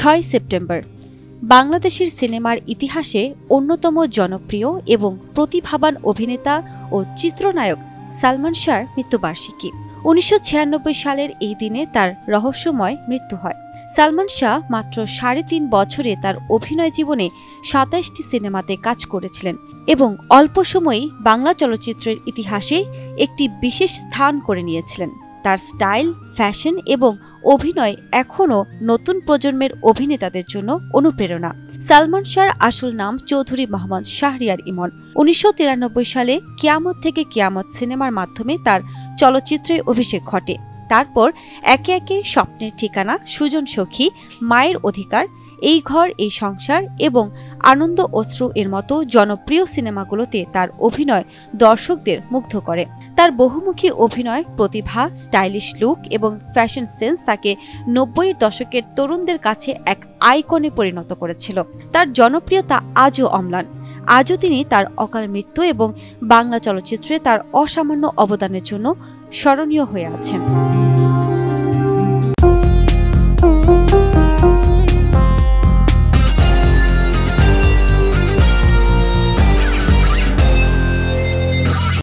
6 September বাংলাদেশের সিনেমার ইতিহাসে অন্যতম জনপ্রিয় এবং প্রতিভাবান অভিনেতা ও চিত্রনায়ক সালমান শাহর মৃত্যুবার্ষিকী। 1996 সালের এই দিনে তার রহস্যময় মৃত্যু হয়। সালমান শাহ মাত্র 3.5 বছরে তার অভিনয় জীবনে 27টি সিনেমাতে কাজ করেছিলেন এবং অল্প সময়েই বাংলা চলচ্চিত্রের ইতিহাসে একটি বিশেষ স্থান করে নিয়েছিলেন। তার স্টাইল, ফ্যাশন এবং অভিনয় এখনও নতুন প্রজন্মের অভিনেতাদের জন্য অনুপ্রেরণা। সালমান শাহর আসল নাম চৌধুরী মোহাম্মদ শাহরিয়ার ইমন। 1993 সালে কিয়ামত থেকে কিয়ামত সিনেমার মাধ্যমে তার চলচ্চিত্রে অভিষেক ঘটে। তারপর একে একে স্বপ্নের ঠিকানা, সুজন সখী, মায়ের অধিকার, এই ঘর এই সংসার এবং আনন্দ অশ্রু এর মতো জনপ্রিয় সিনেমাগুলোতে তার অভিনয় দর্শকদের মুগ্ধ করে। তার বহুমুখী অভিনয় প্রতিভা, স্টাইলিশ লুক এবং ফ্যাশন সেন্স তাকে 90-এর দশকের তরুণদের কাছে এক আইকনে পরিণত করেছিল। তার জনপ্রিয়তা আজও অম্লান। আজও তিনি তার অকাল মৃত্যু এবং বাংলা চলচ্চিত্রে তার অসামান্য অবদানের জন্য স্মরণীয় হয়ে আছেন।